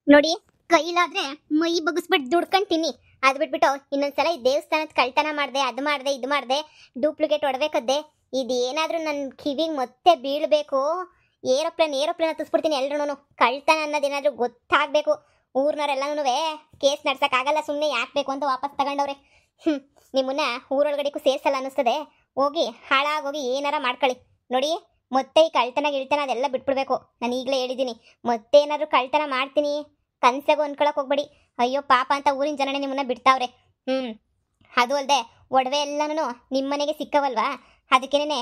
ನೋಡಿ, ಕೈಲಾದ್ರೆ ಮೈ ಬಗ್ಸ್ಬಿಟ್ಟು ದುಡ್ಕೊಂತೀನಿ. ಅದ್ ಬಿಟ್ಬಿಟ್ಟು ಇನ್ನೊಂದ್ಸಲ ಈ ದೇವಸ್ಥಾನದ ಕಳ್ತನ ಮಾಡ್ದೆ, ಅದು ಮಾಡ್ದೆ, ಇದು ಮಾಡ್ದೆ, ಡೂಪ್ಲಿಕೇಟ್ ಹೊಡ್ಬೇಕದ್ದೆ, ಇದೇನಾದ್ರೂ ನನ್ನ ಕಿವಿಗೆ ಮತ್ತೆ ಬೀಳ್ಬೇಕು, ಏರೋಪ್ಲೇನ್ ಹತ್ತಿಸ್ಬಿಡ್ತೀನಿ ಎಲ್ರು. ಕಳ್ತನ ಅನ್ನೋದೇನಾದ್ರೂ ಗೊತ್ತಾಗ್ಬೇಕು. ಊರ್ನವರೆಲ್ಲನೂ ಕೇಸ್ ನಡ್ಸಕ್ಕಾಗಲ್ಲ, ಸುಮ್ಮನೆ ಯಾಕೆ ಬೇಕು ಅಂತ ವಾಪಸ್ ತಗೊಂಡವ್ರೆ. ನಿಮ್ಮನ್ನ ಊರೊಳಗಡೆಗೂ ಸೇರ್ಸಲ್ಲ ಅನ್ನಿಸ್ತದೆ. ಹೋಗಿ ಹಾಳಾಗೋಗಿ ಏನಾರ ಮಾಡ್ಕೊಳ್ಳಿ. ನೋಡಿ, ಮತ್ತೆ ಈ ಕಳ್ತನ ಗಿಳ್ತನ ಅದೆಲ್ಲ ಬಿಟ್ಬಿಡ್ಬೇಕು. ನಾನು ಈಗಲೇ ಹೇಳಿದ್ದೀನಿ, ಮತ್ತೆ ಏನಾದ್ರು ಕಳ್ತನ ಮಾಡ್ತೀನಿ ಕನ್ಸಾಗೂ ಅನ್ಕೊಳಕ್ ಹೋಗ್ಬೇಡಿ. ಅಯ್ಯೋ ಪಾಪ ಅಂತ ಊರಿನ ಜನನೇ ನಿಮ್ಮನ್ನ ಬಿಡ್ತಾವ್ರೆ. ಅದು ಅಲ್ಲದೆ ಒಡವೆ ಎಲ್ಲನೂ ನಿಮ್ಮನೆಗೆ ಸಿಕ್ಕವಲ್ವಾ, ಅದಕ್ಕೇನೆ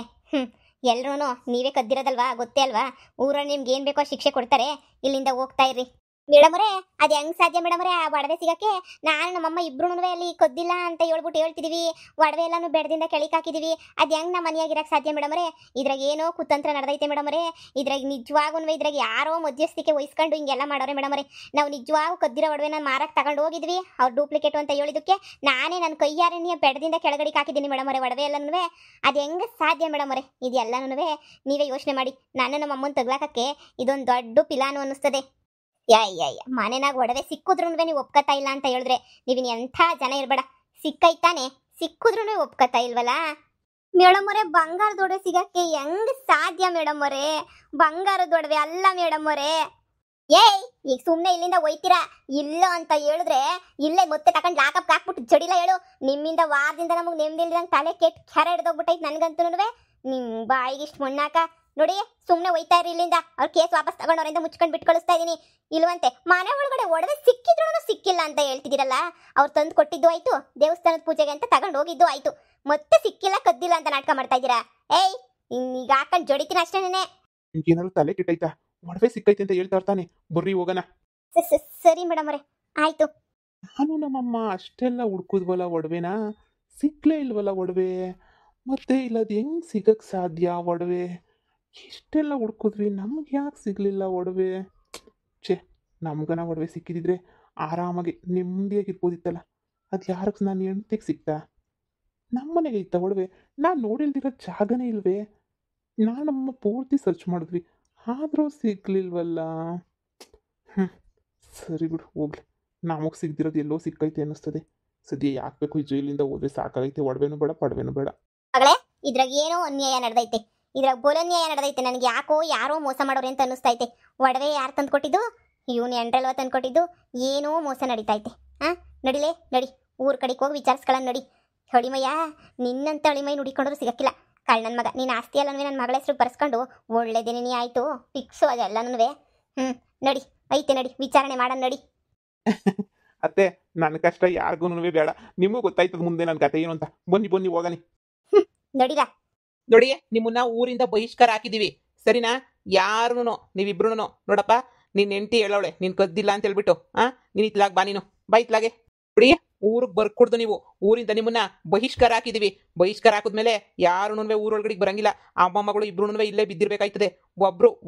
ಎಲ್ರೂ ನೀವೇ ಕದ್ದಿರೋದಲ್ವಾ, ಗೊತ್ತೇ ಅಲ್ವಾ. ಊರಲ್ಲಿ ನಿಮ್ಗೆ ಏನು ಬೇಕೋ ಶಿಕ್ಷೆ ಕೊಡ್ತಾರೆ. ಇಲ್ಲಿಂದ ಹೋಗ್ತಾ ಇರ್ರಿ. ಮೇಡಮರೇ, ಅದು ಹೆಂಗ್ ಸಾಧ್ಯ ಮೇಡಮರೇ? ಆ ಒಡವೆ ಸಿಗಕ್ಕೆ ನಾನು ನಮ್ಮಮ್ಮ ಇಬ್ರು ಅಲ್ಲಿ ಕದ್ದಿಲ್ಲ ಅಂತ ಹೇಳ್ತಿದೀವಿ. ಒಡವೆ ಎಲ್ಲಾನು ಬೆಡದಿಂದ ಕೆಳಕ್ ಹಾಕಿದೀವಿ. ಅದು ಹೆಂಗ್ ನಮ್ಮ ಮನೆಯಾಗಿರಕ್ಕೆ ಸಾಧ್ಯ ಮೇಡಮರೇ? ಇದ್ರಾಗ ಏನೋ ಕುತಂತ್ರ ನಡೆದೈತೆ ಮೇಡಮರೇ. ಇದ್ರಾಗ ನಿಜವಾಗೂ ಇದ್ರಾಗ ಯಾರೋ ಮಧ್ಯಸ್ಥಿಕೆ ವಹಿಸ್ಕೊಂಡು ಹಿಂಗೆಲ್ಲ ಮಾಡೋರೆ ಮೇಡಮರೇ. ನಾವು ನಿಜವಾಗೂ ಕದ್ದಿರೋ ಒಡವೆನ ಮಾರಕ್ಕೆ ತಗೊಂಡು ಹೋಗಿದ್ವಿ. ಅವ್ರು ಡೂಪ್ಲಿಕೇಟ್ ಅಂತ ಹೇಳಿದಕ್ಕೆ ನಾನೇ ನನ್ನ ಕೈಯಾರನೇ ಬೆಡದಿಂದ ಕೆಳಗಡೆಗೆ ಹಾಕಿದ್ದೀನಿ ಮೇಡಮರೇ ಒಡವೆ ಎಲ್ಲನೂ. ಅದು ಹೆಂಗೆ ಸಾಧ್ಯ ಮೇಡಮರೇ? ಇದೆಲ್ಲನೂ ನೀವೇ ಯೋಚನೆ ಮಾಡಿ. ನಾನು ನಮ್ಮ ಅಮ್ಮನ ತಗ್ಲಾಕಕ್ಕೆ ಇದೊಂದು ದೊಡ್ಡ ಪಿಲಾನು ಅನ್ನಿಸ್ತದೆ. ಮನೆನಾಗ ಒಡವೆ ಸಿಕ್ಕಿದ್ರು ನೀವು ಒಪ್ಕತಾ ಇಲ್ಲ ಅಂತ ಹೇಳಿದ್ರೆ ನೀವಿನ್ ಎಂಥ ಜನ ಇರ್ಬೇಡ. ಸಿಕ್ಕೈತಾನೆ, ಸಿಕ್ಕಿದ್ರು ಒಪ್ಕತಾ ಇಲ್ವಲ್ಲ ಮೇಡಮರೇ. ಬಂಗಾರದ ಒಡವೆ ಸಿಗಕ್ಕೆ ಹೆಂಗ್ ಸಾಧ್ಯ ಮೇಡಮರೇ? ಬಂಗಾರದ ಒಡವೆ ಅಲ್ಲ ಮೇಡಮರೇ. ಈಗ ಸುಮ್ಮನೆ ಇಲ್ಲಿಂದ ಹೋಯ್ತೀರಾ? ಇಲ್ಲ ಅಂತ ಹೇಳಿದ್ರೆ ಇಲ್ಲೇ ಮತ್ತೆ ತಗೊಂಡು ಲಾಕಪ್ ಹಾಕ್ಬಿಟ್ಟು ಜಡಿಲ ಹೇಳು. ನಿಮ್ಮಿಂದ ವಾರದಿಂದ ನಮಗೆ ನೆಮ್ಮದಿಲ್ದಂಗೆ ತಲೆ ಕೆಟ್ಟ ಕೆರ ಹಿಡ್ದೋಗ್ಬಿಟ್ಟೈತೆ ನನಗಂತೂ. ನಿಮ್ ಬಾಯಿಗೆ ಇಷ್ಟು ಮಣ್ಣಾಕ. ನೋಡಿ, ಸುಮ್ಮನೆ ಒಯ್ತಾ ಇರಿ ಇಲ್ಲಿಂದ. ಅವ್ರ ಕೇಸ್ ವಾಪಸ್ ತಗೊಂಡವ್ರಿಂದ ಮುಚ್ಕೊಂಡು ಬಿಟ್ಟು ಕಳಿಸ್ತಾ ಇದೀನಿ. ಇಲ್ವಂತೆ ಮನೆ ಒಳಗಡೆ ಒಡವೆ ಸಿಕ್ಕಿದ್ರು ಸಿಕ್ಕಿಲ್ಲ ಅಂತ ಹೇಳ್ತಿದ್ದೀರಲ್ಲ. ಅವ್ರು ತಂದು ಕೊಟ್ಟಿದ್ದು ಆಯ್ತು, ದೇವಸ್ಥಾನದ ಪೂಜೆಗೆ ಅಂತ ತಗೊಂಡು ಹೋಗಿದ್ದು ಆಯ್ತು, ಮತ್ತೆ ಸಿಕ್ಕಿಲ್ಲ ಕದ್ದಿಲ್ಲ ಅಂತ ನಾಟಕ ಮಾಡ್ತಾ ಇದ್ದೀರಾ? ಈಗ ಹಾಕೊಂಡು ಜಡಿತೀನಿ ಅಷ್ಟೇನೆ. ಏನಾದ್ರು ತಲೆ ಕೆಟ್ಟೈತಾ? ಒಡವೆ ಸಿಕ್ಕೈತೆ ಅಂತ ಹೇಳ್ತಾ ಇರ್ತಾನೆ, ಬರ್ರಿ ಹೋಗೋಣ. ಸರಿ ಮೇಡಮ್ ಅವರೇ, ಆಯ್ತು. ನಾನು ನಮ್ಮಮ್ಮ ಅಷ್ಟೆಲ್ಲ ಹುಡ್ಕುದ್ವಲ್ಲ ಒಡವೆನ, ಸಿಕ್ಲೇ ಇಲ್ವಲ್ಲ ಒಡವೆ. ಮತ್ತೆ ಇಲ್ಲದ ಹೆಂಗ್ ಸಿಗಕ್ ಸಾಧ್ಯ ಒಡವೆ? ಇಷ್ಟೆಲ್ಲ ಹುಡ್ಕುದ್ವಿ, ನಮ್ಗೆ ಯಾಕೆ ಸಿಗ್ಲಿಲ್ಲ ಒಡವೆ? ಛೇ, ನಮ್ಗನ ಒಡವೆ ಸಿಕ್ಕಿದಿದ್ರೆ ಆರಾಮಾಗಿ ನೆಮ್ಮದಿಯಾಗಿರ್ಬೋದಿತ್ತಲ್ಲ. ಅದು ಯಾರಕ್ಕೆ ನಾನು ಹೆಂಡ್ತಿಗೆ ಸಿಕ್ತಾ? ನಮ್ಮನೆಗೆ ಇತ್ತ ಒಡವೆ? ನಾನು ನೋಡಿಲ್ದಿರೋ ಜಾಗನೇ ಇಲ್ವೇ? ನಮ್ಮ ಪೂರ್ತಿ ಸರ್ಚ್ ಮಾಡಿದ್ವಿ, ಆದರೂ ಸಿಗ್ಲಿಲ್ವಲ್ಲ. ಸರಿ ಬಿಡು, ಹೋಗ್ಲಿ. ನಮಗೆ ಸಿಗ್ದಿರೋದು ಎಲ್ಲೋ ಸಿಕ್ಕೈತೆ ಅನ್ನಿಸ್ತದೆ. ಸದ್ಯ ಯಾಕೆ ಬೇಕು ಈ ಜೈಲಿಂದ ಹೋದ್ರೆ ಸಾಕಾಗೈತೆ. ಒಡವೆನೂ ಬೇಡ, ಪಡವೆನೂ ಬೇಡ. ಇದ್ರಾಗ ಏನೋ ಅನ್ಯಾಯ ನಡೆದೈತೆ, ಇದ್ರಾಗ ಬೋಲನ್ಯಾಯ ನಡೆದೈತೆ. ನನಗೆ ಯಾಕೋ ಯಾರೋ ಮೋಸ ಮಾಡೋರೆ ಅಂತ ಅನ್ನಿಸ್ತೈತೆ. ಒಡವೆ ಯಾರು ತಂದು ಕೊಟ್ಟಿದ್ದು? ಇವನು ಎಂಡ್ರಲ್ವ ತಂದು ಕೊಟ್ಟಿದ್ದು. ಏನೋ ಮೋಸ ನಡೀತೈತೆ. ನಡಿಲೇ ನಡಿ, ಊರ್ ಕಡೆಗೆ ಹೋಗಿ ವಿಚಾರಿಸ್ಕೊಳ್ಳೋಣ ನಡಿ. ಹೊಳಿಮಯ್ಯ, ನಿನ್ನಂತ ಹೊಳಿಮೈ ನುಡಿಕೊಂಡ್ರು ಸಿಗಕ್ಕಿಲ್ಲ. ನನ್ನ ಮಗ, ನೀನು ಆಸ್ತಿ ಅಲ್ಲನ್ವೇ ನನ್ನ ಮಗಳ ಹೆಸರು ಬರ್ಸ್ಕೊಂಡು ಒಳ್ಳೇದೇನೇ ಆಯಿತು. ಫಿಕ್ಸು ಅದೆಲ್ಲನೂ. ನಡಿ, ಐತೆ ನಡಿ, ವಿಚಾರಣೆ ಮಾಡೋಣ ನಡಿ. ಅತ್ತೆ, ನನ್ನ ಕಷ್ಟ ಯಾರಿಗೂ ಬೇಡ. ನಿಮಗೂ ಗೊತ್ತಾಯ್ತದ ಮುಂದೆ ನನ್ನ ಕತೆ ಏನು ಅಂತ. ಬನ್ನಿ ಬನ್ನಿ ಹೋಗನಿ. ನಡಿರಾ. ನೋಡಿ, ನಿಮ್ಮನ್ನ ಊರಿಂದ ಬಹಿಷ್ಕಾರ ಹಾಕಿದೀವಿ, ಸರಿನಾ? ಯಾರು ನೀವಿಬ್ರು ನೋಡಪ್ಪ, ನಿನ್ನ ಹೆಂಡತಿ ಹೇಳವಳೆ ನೀನ್ ಕದ್ದಿಲ್ಲ ಅಂತ ಹೇಳ್ಬಿಟ್ಟು. ನೀನ್ ಇತ್ಲಾಗ ಬಾ, ನೀನು ಬಾ ಇತ್ಲಾಗೆ. ನೋಡಿ, ಊರಿಗೆ ಬರ್ಕೊಡ್ದು ನೀವು. ಊರಿಂದ ನಿಮ್ಮನ್ನ ಬಹಿಷ್ಕಾರ ಹಾಕಿದೀವಿ. ಬಹಿಷ್ಕಾರ ಹಾಕಿದ್ಮೇಲೆ ಯಾರು ಊರೊಳಗಡೆ ಬರಂಗಿಲ್ಲ. ಅಮ್ಮಮ್ಮಗಳು ಇಬ್ರು ಇಲ್ಲೇ ಬಿದ್ದಿರ್ಬೇಕಾಯ್ತದೆ.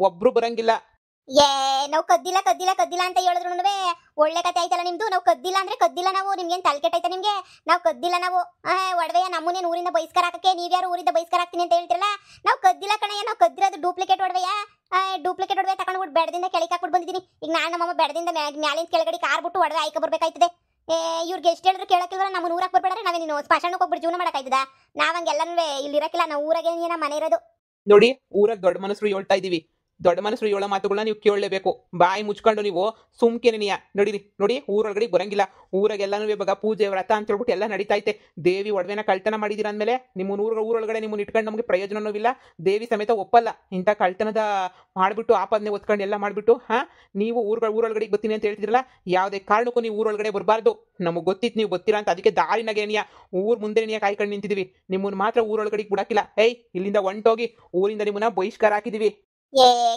ಒಬ್ರು ಬರಂಗಿಲ್ಲ. ನಾವು ಕದ್ದಿಲ್ಲ ಅಂತ ಹೇಳಿದ್ರು ಒಳ್ಳೆ ಕತೆ ಆಯ್ತಲ್ಲ ನಿಮ್ದು. ನಾವು ಕದ್ದಿಲ್ಲ ಅಂದ್ರೆ ಕದ್ದಿಲ್ಲ ನಾವು. ನಿಮ್ಗೇನು ತಲೆ ಕೆಟ್ಟೈತೆ ನಿಮ್ಗೆ? ನಾವು ಕದ್ದಿಲ್ಲ ನಾವು. ಒಡವೆಯ ನಮ್ಮನ್ನೇನು ಊರಿಂದ ಬಹಿಷ್ಕಾರ ಹಾಕಕ್ಕೆ ನೀವ್ಯಾರು ಊರಿಂದ ಬಹಿಷ್ಕಾರ ಹಾಕ್ತೀನಿ ಅಂತ ಹೇಳ್ತಿರಲ್ಲ? ನಾವು ಕದ್ದಿಲ್ಲ ಕಣಯ್ಯ, ನಾವು ಕದ್ದಿರೋದು ಡೂಪ್ಲಿಕೇಟ್ ಒಡವೆಯ. ಡೂಪ್ಲಿಕೇಟ್ ಒಡವೆ ತಗೊಂಡ್ಬಿಟ್ಟು ಬೆಡದಿಂದ ಕೆಳಗೆ ಹಾಕ್ಬಿಟ್ಟು ಬಂದಿದ್ದೀನಿ. ಈಗ ನಾನು ನಮ್ಮಮ್ಮ ಬೆಡದಿಂದ ಮ್ಯಾಲಿಂದ ಕೆಳಗಡೆ ಕಾರ್ ಬಿಟ್ಟು ಒಡವೆ ಆಯ್ಕೆ ಬರ್ಬೇಕಾಯ್ತದೆ. ಇವ್ರಿಗೆ ಎಷ್ಟು ಹೇಳಿದ್ರು ಕೇಳಕ್ಕಿಲ್ವಲ್ಲ. ನಮ್ಮ ಊರಾಗ ಬರ್ಬೇಡ್ರೆ ನಾವೇನು ಸ್ಮಶಾನಕ್ಕೆ ಹೋಗ್ಬಿಟ್ಟು ಜೀವನ ಮಾಡಕ್ಕಾಯ್ತದ? ನಾವಂಗೆಲ್ಲನೂ ಇಲ್ಲಿ ಇರಕ್ಕಿಲ್ಲ. ನಾವು ಊರಾಗೆ ನಮ್ಮ ಮನೆ ಇರೋದು. ನೋಡಿ, ಊರಾಗ ದೊಡ್ಡ ಮನಸ್ಸರು ಹೇಳ್ತಾ ಇದೀವಿ. ದೊಡ್ಡ ಮನಸ್ಸರು ಹೇಳೋ ಮಾತುಗಳನ್ನ ನೀವು ಕೇಳಲೇಬೇಕು. ಬಾಯಿ ಮುಚ್ಕೊಂಡು ನೀವು ಸುಮ್ಕೆನೆಯ ನಡೀರಿ. ನೋಡಿ, ಊರೊಳಗಡೆ ಬರಂಗಿಲ್ಲ. ಊರಾಗೆಲ್ಲಾನು ಇವಾಗ ಪೂಜೆ ವ್ರತ ಅಂತ ಹೇಳ್ಬಿಟ್ಟು ಎಲ್ಲ ನಡೀತೈತೆ. ದೇವಿ ಒಡವೆನ ಕಳ್ತನ ಮಾಡಿದಿರ ಅಂದಮೇಲೆ ನಿಮ್ಮ ಊರೊಳಗಡೆ ನಿಮ್ಮನ್ನು ಇಟ್ಕೊಂಡು ನಮಗೆ ಪ್ರಯೋಜನವೂ ಇಲ್ಲ. ದೇವಿ ಸಮೇತ ಒಪ್ಪಲ್ಲ. ಇಂಥ ಕಳ್ತನದ ಮಾಡಿಬಿಟ್ಟು ಆಪಾದನೆ ಒತ್ಕೊಂಡು ಎಲ್ಲ ಮಾಡಿಬಿಟ್ಟು ನೀವು ಊರೊಳಗಡೆ ಬರ್ತೀನಿ ಅಂತ ಹೇಳ್ತಿರಲ್ಲ, ಯಾವುದೇ ಕಾರಣಕ್ಕೂ ನೀವು ಊರೊಳಗಡೆ ಬರಬಾರ್ದು. ನಮಗೆ ಗೊತ್ತಿತ್ತು ನೀವು ಗೊತ್ತಿಲ್ಲ ಅಂತ. ಅದಕ್ಕೆ ದಾರಿನಾಗೇನಿಯ ಊರ್ ಮುಂದೆ ಕಾಯ್ಕೊಂಡು ನಿಂತಿದ್ದೀವಿ. ನಿಮ್ಮನ್ನು ಮಾತ್ರ ಊರೊಳಗಡೆ ಬಿಡಾಕಿಲ್ಲ. ಇಲ್ಲಿಂದ ಹೊಂಟೋಗಿ ಊರಿಂದ ನಿಮ್ಮನ್ನ ಬಹಿಷ್ಕಾರ ಹಾಕಿದೀವಿ.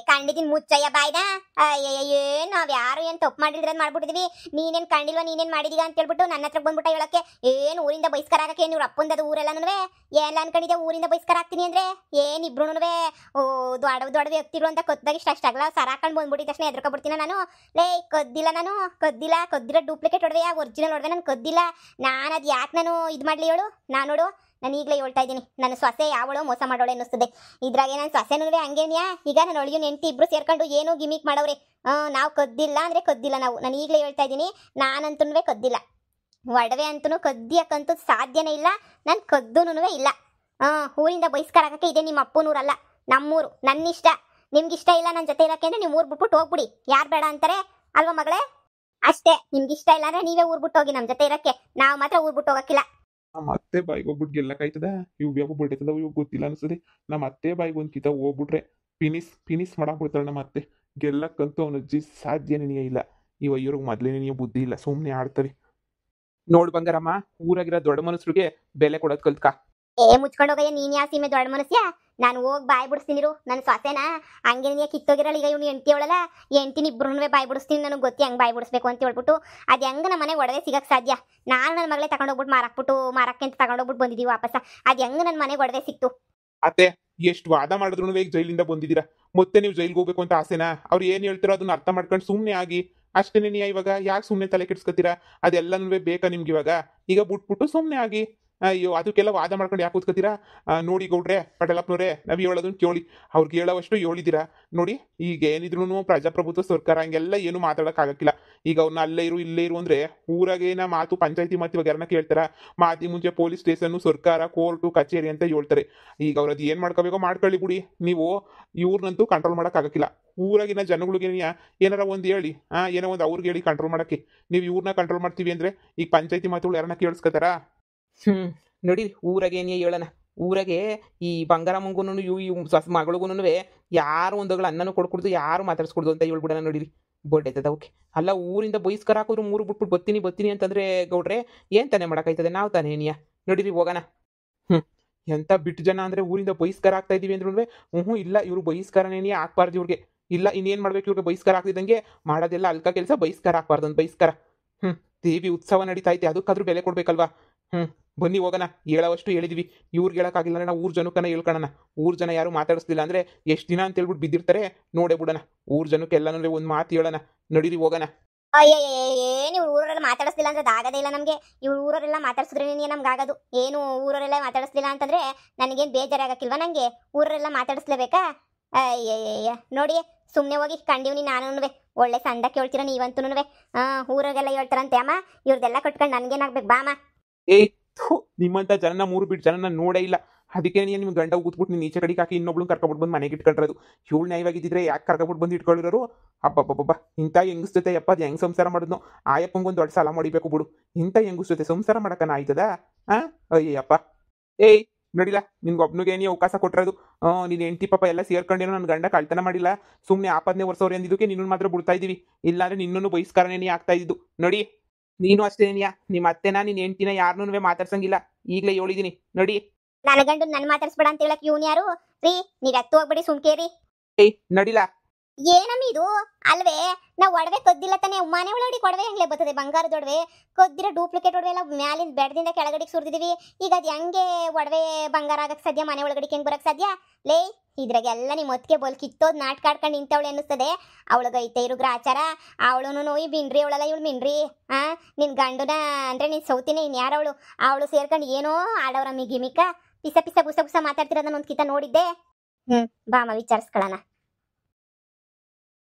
ಕಂಡಿದ್ದೀನಿ ಮುಚ್ಚಯ್ಯ ಬಾಯ್ದ. ನಾವ್ ಯಾರು ಏನ್ ತಪ್ಪು ಮಾಡಿದ್ರೆ ಮಾಡ್ಬಿಟ್ಟಿದೀವಿ. ನೀನೇನ್ ಕಂಡಿಲ್ವಾ, ನೀನೇನ್ ಮಾಡಿದೀಗ ಅಂತ ಹೇಳ್ಬಿಟ್ಟು ನನ್ನ ಹತ್ರ ಬಂದ್ಬಿಟ್ಟ ಹೇಳಕ್ಕೆ. ಏನು ಊರಿಂದ ಬಹಿಷ್ಕಾರ ಆಗಕ್ಕೆ ನೀವು ಅಪ್ಪಂದದು ಊರೆಲ್ಲನೂ ಎಲ್ಲ ಅನ್ಕೊಂಡಿದ್ದೆ. ಊರಿಂದ ಬಹಿಷ್ಕಾರ ಆಗ್ತೀನಿ ಅಂದ್ರೆ ಏನಿಬ್ರು ದೊಡ್ಡ ವ್ಯಕ್ತಿಗಳು ಅಂತ ಕದ್ದಾಗಿ ಅಷ್ಟಾಗಲ್ಲ. ಸರ ಹಾಕೊಂಡು ಬಂದ್ಬಿಟ್ಟಿದ ತಕ್ಷಣ ಎದ್ರಕೊಬಿಡ್ತೀನಿ ನಾನು. ಕದ್ದಿಲ್ಲ ನಾನು, ಕದ್ದಿಲ್ಲ ಡೂಪ್ಲಿಕೇಟ್ ಒಡವೆ, ಒರಿಜಿನಲ್ ಒಡವೆ ನಾನು ಕದ್ದಿಲ್ಲ. ನಾನು ಅದು ಯಾಕೆ ನಾನು ಇದು ಮಾಡ್ಲಿ ಹೇಳು? ನಾನು ನೋಡು, ನಾನು ಈಗಲೇ ಹೇಳ್ತಾ ಇದ್ದೀನಿ, ನನ್ನ ಸೊಸೆ ಯಾವಳೋ ಮೋಸ ಮಾಡೋಳೆ ಅನ್ನಿಸ್ತದೆ. ಇದ್ರಾಗೆ ನನ್ನ ಸೊಸೆನೂ ಹಂಗೇನ್ಯಾ, ಈಗ ನನ್ನ ಒಳಗಿನ ಹೆಂಡತಿ ಇಬ್ರು ಸೇರ್ಕೊಂಡು ಏನೋ ಗಿಮಿಕ್ ಮಾಡವ್ರೆ. ನಾವು ಕದ್ದಿಲ್ಲ ಅಂದರೆ ಕದ್ದಿಲ್ಲ ನಾವು. ನಾನು ಈಗಲೇ ಹೇಳ್ತಾ ಇದ್ದೀನಿ, ನಾನಂತೂ ಕದ್ದಿಲ್ಲ. ಒಡವೆ ಅಂತೂ ಕದ್ದಿಯಕ್ಕಂತೂ ಸಾಧ್ಯನೇ ಇಲ್ಲ, ನಾನು ಕದ್ದೂನು ಇಲ್ಲ. ಊರಿಂದ ಬಹಿಷ್ಕಾರಕ್ಕೆ ಇದೆ ನಿಮ್ಮ ಅಪ್ಪನೂರಲ್ಲ, ನಮ್ಮೂರು. ನನ್ನ ಇಷ್ಟ. ನಿಮ್ಗಿಷ್ಟ ಇಲ್ಲ ನನ್ನ ಜೊತೆ ಇರೋಕೆ ಅಂದರೆ ನೀವು ಊರು ಬಿಟ್ಬಿಟ್ಟು ಹೋಗ್ಬಿಡಿ. ಯಾರು ಬೇಡ ಅಂತಾರೆ ಅಲ್ವಾ ಮಗಳೇ? ಅಷ್ಟೇ, ನಿಮ್ಗಿಷ್ಟ ಇಲ್ಲ ಅಂದರೆ ನೀವೇ ಊರು ಬಿಟ್ಟು ಹೋಗಿ ನಮ್ಮ ಜೊತೆ ಇರೋಕ್ಕೆ. ನಾವು ಮಾತ್ರ ಊರು ಬಿಟ್ಟು ಹೋಗಕ್ಕಿಲ್ಲ. ನಮ್ಮ ಅತ್ತೆ ಬಾಯಿಗೆ ಹೋಗ್ಬಿಟ್ಟು ಗೆಲ್ಲಕ್ಕಾಯ್ತದ? ಇವು ಯಾವ ಬಡಿತದ ಇವು ಗೊತ್ತಿಲ್ಲ ಅನ್ಸದೆ. ನಮ್ಮ ಅತ್ತೆ ಬಾಯಿಗೆ ಒಂದು ಕಿತ ಹೋಗ್ಬಿಟ್ರೆ ಫಿನಿಸ್ ಮಾಡಾಕ್ಬಿಡ್ತಾಳೆ ನಮ್ಮ ಅತ್ತೆ. ಗೆಲ್ಲಕ್ಕಂತೂ ಅವನ ಅಜ್ಜಿ ಸಾಧ್ಯನೇ ಇಲ್ಲ. ಇವ್ರಿಗೆ ಮೊದಲೇ ಬುದ್ಧಿ ಇಲ್ಲ, ಸುಮ್ಮನೆ ಆಡ್ತವೆ. ನೋಡ್ ಬಂಗಾರಮ್ಮ, ಊರಾಗಿರೋ ದೊಡ್ಡ ಮನುಷ್ಯರಿಗೆ ಬೆಲೆ ಕೊಡೋದ್ ಕಲ್ತ್ಕ. ಮುಚ್ಕೊಂಡು ಹೋಗಯ್ಯ, ನೀನ್ ಯಾವ ಸೀಮೆ ದೊಡ್ಡ ಮನಸ್ಯ? ನಾನು ಹೋಗಿ ಬಾಯ್ ಬಿಡಿಸ್ತೀನಿರು ನನ್ನ ಸೊಸೆನ. ಹಂಗೆ ನೀ ಕಿತ್ತೋಗಿರಲ್ಲ. ಈಗ ಇವ್ನು ಹೆಂಡತಿ ಅವಳಲ್ಲ, ಹೆಂಡತಿನ ಇಬ್ಬರನ್ನೂ ಬಾಯ್ ಬಿಡಿಸ್ತೀನಿ. ನನಗೆ ಗೊತ್ತಿ ಹೆಂಗೆ ಬಾಯ್ ಬಿಡಿಸ್ಬೇಕು ಅಂತ ಹೇಳ್ಬಿಟ್ಟು. ಅದು ಹೆಂಗೆ ನಮ್ಮ ಮನೆಗೆ ಒಡವೆ ಸಿಗಕ್ಕೆ ಸಾಧ್ಯ? ನಾನು ನನ್ನ ಮಗಳೇ ತಗೊಂಡೋಗ್ಬಿಟ್ಟು ಮಾರಕ್ಕೆ ಅಂತ ತಗೊಂಡೋಗ್ಬಿಟ್ಟು ಬಂದಿದ್ದೀವಿ ವಾಪಸ್. ಅದು ಹೆಂಗೆ ನನ್ನ ಮನೆಗೆ ಒಡವೆ ಸಿಕ್ತು? ಅತ್ತೆ, ಎಷ್ಟು ವಾದ ಮಾಡಿದ್ರು ಈಗ ಜೈಲಿಂದ ಬಂದಿದ್ದೀರಾ, ಮತ್ತೆ ನೀವು ಜೈಲಿಗೆ ಹೋಗ್ಬೇಕು ಅಂತ ಆಸೆನಾ? ಅವ್ರು ಏನು ಹೇಳ್ತಾರೋ ಅದನ್ನ ಅರ್ಥ ಮಾಡ್ಕೊಂಡು ಸುಮ್ಮನೆ ಆಗಿ ಅಷ್ಟೇನೇ. ಇವಾಗ ಯಾಕೆ ಸುಮ್ಮನೆ ತಲೆ ಕೆಡ್ಸ್ಕೊತೀರಾ? ಅದೆಲ್ಲನೂ ಬೇಕಾ ನಿಮ್ಗೆ? ಈಗ ಬಿಟ್ಬಿಟ್ಟು ಸುಮ್ಮನೆ ಆಗಿ. ಅಯ್ಯೋ, ಅದಕ್ಕೆಲ್ಲ ವಾದ ಮಾಡ್ಕೊಂಡು ಯಾಕೆ ಕೂತ್ಕೋತೀರಾ? ನೋಡಿ ಗೌಡ್ರೆ, ಪಟೇಲಪ್ಪನವ್ರೆ, ನಾವು ಹೇಳೋದನ್ನ ಕೇಳಿ. ಅವ್ರಿಗೆ ಹೇಳೋವಷ್ಟು ಹೇಳಿದ್ದೀರಾ ನೋಡಿ. ಈಗ ಏನಿದ್ರು ಪ್ರಜಾಪ್ರಭುತ್ವ ಸರ್ಕಾರ, ಹಂಗೆಲ್ಲ ಏನು ಮಾತಾಡೋಕ್ಕಾಗಕ್ಕಿಲ್ಲ. ಈಗ ಅವ್ರನ್ನ ಅಲ್ಲೇ ಇರು ಇಲ್ಲೇ ಇರು ಅಂದರೆ ಊರಾಗೇನ ಮಾತು ಪಂಚಾಯತಿ ಮಾತು ಇವಾಗ ಯಾರನ್ನ ಕೇಳ್ತಾರ? ಮಾತಿ ಮುಂಚೆ ಪೊಲೀಸ್ ಸ್ಟೇಷನ್ನು, ಸರ್ಕಾರ, ಕೋರ್ಟು, ಕಚೇರಿ ಅಂತ ಹೇಳ್ತಾರೆ. ಈಗ ಅವ್ರು ಅದು ಏನು ಮಾಡ್ಕೋಬೇಕೋ ಮಾಡ್ಕೊಳ್ಳಿ ಬಿಡಿ. ನೀವು ಇವ್ರನ್ನಂತೂ ಕಂಟ್ರೋಲ್ ಮಾಡೋಕ್ಕಾಗಕ್ಕಿಲ್ಲ. ಊರಾಗಿನ ಜನಗಳಿಗೆ ಏನಾರ ಒಂದು ಹೇಳಿ, ಏನೋ ಒಂದು ಅವ್ರಿಗೆ ಹೇಳಿ ಕಂಟ್ರೋಲ್ ಮಾಡೋಕ್ಕೆ. ನೀವು ಇವ್ರನ್ನ ಕಂಟ್ರೋಲ್ ಮಾಡ್ತೀವಿ ಅಂದರೆ ಈಗ ಪಂಚಾಯತಿ ಮಾತುಗಳು ಯಾರನ್ನ ಕೇಳಿಸ್ಕೊತಾರಾ? ನೋಡಿ, ಊರಾಗೆ ಏನೇ ಹೇಳೋಣ. ಊರಾಗೆ ಈ ಬಂಗಾರಮ್ಮಂಗೂ ಇವು ಸೊಸ ಮಗಳಿಗೂ ಯಾರು ಒಂದಗಳು ಅನ್ನನೂ ಕೊಡ್ಕೊಡ್ದು, ಯಾರು ಮಾತಾಡ್ಸ್ಕೊಡ್ದು ಅಂತ ಹೇಳ್ಬಿಡೋಣ. ನೋಡಿರಿ, ಬೋರ್ಡೈತದ ಓಕೆ. ಅಲ್ಲ, ಊರಿಂದ ಬಹಿಷ್ಕಾರ ಹಾಕಿದ್ರು ಮೂರು ಬಿಟ್ಬಿಟ್ಟು ಬರ್ತೀನಿ ಅಂತಂದ್ರೆ ಗೌಡ್ರೆ ಏನು ತಾನೇ ಮಾಡೋಕ್ಕಾಯ್ತದೆ? ನಾವು ತಾನೇ ಏನಿಯ? ನೋಡಿರಿ, ಹೋಗೋಣ. ಎಂಥ ಬಿಟ್ಟು ಜನ ಅಂದರೆ ಊರಿಂದ ಬಹಿಷ್ಕಾರ ಆಗ್ತಾ ಇದೀವಿ ಅಂದ್ರೂ ಇಲ್ಲ, ಇವರು ಬಹಿಷ್ಕಾರನೇ ಹಾಕ್ಬಾರ್ದು ಇವ್ರಿಗೆ. ಇಲ್ಲ, ಇನ್ನೇನು ಮಾಡ್ಬೇಕು ಇವ್ರಿಗೆ? ಬಹಿಷ್ಕಾರ ಆಗ್ತಿದ್ದಂಗೆ ಮಾಡೋದೆಲ್ಲ ಅಲ್ಕ ಕೆಲಸ, ಬಹಿಷ್ಕಾರ ಹಾಕ್ಬಾರ್ದು ಅಂತ ಬಹಿಷ್ಕಾರ. ದೇವಿ ಉತ್ಸವ ನಡೀತಾ ಐತೆ, ಅದಕ್ಕಾದ್ರೂ ಬೆಲೆ ಕೊಡ್ಬೇಕಲ್ವಾ? ಬನ್ನಿ ಹೋಗೋಣ. ಹೇಳೋವಷ್ಟು ಹೇಳಿದ್ವಿ. ಇವ್ರಿಗೆ ಹೇಳೋಕ್ಕಾಗಿಲ್ಲ ಅಂದ್ರೆ ನಾವು ಊರು ಜನಕ್ಕನ್ನ ಹೇಳ್ಕೊಳ್ಳೋಣ. ಊರು ಜನ ಯಾರು ಮಾತಾಡಿಸ್ಲಿಲ್ಲ ಅಂದರೆ ಎಷ್ಟು ದಿನ ಅಂತ ಹೇಳ್ಬಿಟ್ಟು ಬಿದ್ದಿರ್ತಾರೆ, ನೋಡೇ ಬಿಡೋಣ. ಊರು ಜನಕ್ಕೆ ಎಲ್ಲನೂ ಒಂದು ಮಾತು ಹೇಳೋಣ. ನಡೀರಿ, ಹೋಗೋಣ. ನೀವು ಊರವರೆಲ್ಲ ಮಾತಾಡಿಸ್ಲಿಲ್ಲ ಅಂದ್ರೆ ಆಗೋದೇ ಇಲ್ಲ ನಮಗೆ. ಇವ್ರು ಊರವರೆಲ್ಲ ಮಾತಾಡಿಸಿದ್ರೆ ನಮ್ಗೆ ಆಗೋದು. ಏನು ಊರವರೆಲ್ಲ ಮಾತಾಡಿಸ್ಲಿಲ್ಲ ಅಂತಂದ್ರೆ ನನಗೇನು ಬೇಜಾರಾಗಕ್ಕಿಲ್ವಾ? ನನಗೆ ಊರವರೆಲ್ಲ ಮಾತಾಡಿಸ್ಲೇಬೇಕಾ? ಅಯ್ಯಯ್ಯ, ನೋಡಿ, ಸುಮ್ಮನೆ ಹೋಗಿ ಕಂಡೀವ್ನಿ. ನಾನು ಒಳ್ಳೆ ಸಂದ ಕೇಳ್ತೀರ ನೀವಂತೂ. ಊರಾಗೆಲ್ಲ ಹೇಳ್ತಾರಂತೆ, ಅಮ್ಮ ಇವ್ರದೆಲ್ಲ ಕಟ್ಕೊಂಡು ನನಗೇನಾಗ್ಬೇಕು ಬಾಮ. ಏಯ್, ನಿಮ್ಮಂಥ ಜನ ಮೂರು ಬಿಟ್ಟು ಜನ ನಾನು ನೋಡೇ ಇಲ್ಲ. ಅದಕ್ಕೆ ನಿಮ್ಮ ಗಂಡ ಕೂತ್ಬಿಟ್ಟು ನೀನು ಈಚೆ ಕಡೆಗೆ ಹಾಕಿ ಇನ್ನೊಬ್ಳು ಕರ್ಕೊಬಿಟ್ಟು ಬಂದು ಮನೆಗೆ ಇಟ್ಕೊಂಡ್ರದು. ಇವಳು ನ್ಯಾಯವಾಗಿದ್ದಿದ್ರೆ ಯಾಕೆ ಕರ್ಕೊಬಿಟ್ಟು ಬಂದು ಇಟ್ಕೊಂಡಿರೋರು? ಅಬ್ಬಬ್ಬಬ್ಬ, ಇಂಥ ಹೆಂಗಸ್ ಜೊತೆ ಯಪ್ಪ ಅದು ಹೆಂಗೆ ಸಂಸಾರ ಮಾಡಿದ್ನೋ? ಆಯಪ್ಪಂಗೊಂದು ದೊಡ್ಡ ಸಾಲ ಮಾಡಿಬೇಕು ಬಿಡು. ಇಂಥ ಹೆಂಗಸ್ ಜೊತೆ ಸಂಸಾರ ಮಾಡೋಕ್ಕನ ಆಯ್ತದ? ಅಯ್ಯಪ್ಪ. ಏಯ್, ನೋಡಿಲ್ಲ, ನಿನ್ಗೆ ಒಬ್ನಿಗೆ ನೀ ಅವಕಾಶ ಕೊಟ್ಟಿರೋದು. ನೀನು ಹೆಂಡತಿ ಪಾಪ ಎಲ್ಲ ಸೇರ್ಕೊಂಡೇನೋ ನನ್ನ ಗಂಡ ಕಳ್ತನ ಮಾಡಿಲ್ಲ, ಸುಮ್ಮನೆ ಆಪದನೆ ವರ್ಷವ್ರು ಎಂದಿದ್ದಕ್ಕೆ ನಿನ್ನನ್ನು ಮಾತ್ರ ಬಿಡ್ತಾ ಇದ್ದೀವಿ. ಇಲ್ಲಾಂದ್ರೆ ನಿನ್ನನ್ನು ಬಹಿಷ್ಕಾರನೇ ಆಗ್ತಾ ಇದ್ದು. ನೋಡಿ, ನೀನು ಅಷ್ಟೇನಿಯಾ, ನಿಮ್ಮ ಅತ್ತೆನ ನಿನ್ನ ಹೆಂಡತಿನ ಯಾರನ್ನೂ ಮಾತಾಡ್ಸಂಗಿಲ್ಲ. ಈಗಲೇ ಹೇಳಿದ್ದೀನಿ ನೋಡಿ. ನನ್ನ ಗಂಡು ನನ್ನ ಮಾತಾಡ್ಸ್ಬೇಡ ಅಂತ ಹೇಳಕ್ ಇವನು ಯಾರು ರೀ? ನೀವು ಎತ್ತು ಹೋಗ್ಬೇಡಿ, ಸುಮ್ಕೇರಿ. ಏಯ್, ನಡಿಲ್ಲ. ಏನಮ್ಮ ಇದು? ಅಲ್ವೇ, ನಾವು ಒಡವೆ ಕದ್ದಿಲ್ಲ ತಾನೆ. ಮನೆ ಒಳಗಡೆ ಒಡವೆ ಹೆಂಗ್ಲೆ ಬರ್ತದೆ? ಬಂಗಾರದ ಒಡವೆ ಕದ್ದಿರೋ ಡೂಪ್ಲಿಕೇಟ್ ಒಡವೆ ಎಲ್ಲ ಮ್ಯಾಲಿಂದ ಬೆಡದಿಂದ ಕೆಳಗಡೆಗೆ ಸುರಿದಿದ್ದೀವಿ. ಈಗ ಅದು ಹೆಂಗೆ ಒಡವೆ ಬಂಗಾರ ಆಗಕ್ಕೆ ಸಾಧ್ಯ? ಮನೆ ಒಳಗಡೆ ಹೆಂಗೆ ಬರಕ್ಕೆ ಸಾಧ್ಯ? ಲೇ, ಇದ್ರಾಗೆಲ್ಲ ನಿಮ್ಮ ಒತ್ತಿಗೆ ಬೋಲ್ ಕಿತ್ತೋದು ನಾಟಕ ಆಡ್ಕೊಂಡು ನಿಂತವಳೆ ಅನ್ನಿಸ್ತದೆ. ಅವಳಿಗೈತೆ ಇರು ಗ್ರಾಚಾರ. ಅವಳು ನೋಯಿ ಮಿನ್ರಿ, ಅವಳಲ್ಲ ಇವಳು ಮಿನ್ರಿ. ನಿನ್ನ ಗಂಡುನ ಅಂದರೆ ನೀನು ಸೌತಿನೇ, ಇನ್ನು ಯಾರವಳು? ಅವಳು ಸೇರ್ಕೊಂಡು ಏನೋ ಆಡವ್ರ ಮಿಗಿಮಿಕ ಪಿಸ ಪಿಸ ಗುಸ ಗುಸ ಮಾತಾಡ್ತಿರೋದನ್ನ ಒಂದು ಕಿತ ನೋಡಿದ್ದೆ. ಬಾಮ ವಿಚಾರಿಸ್ಕೊಳ್ಳೋಣ.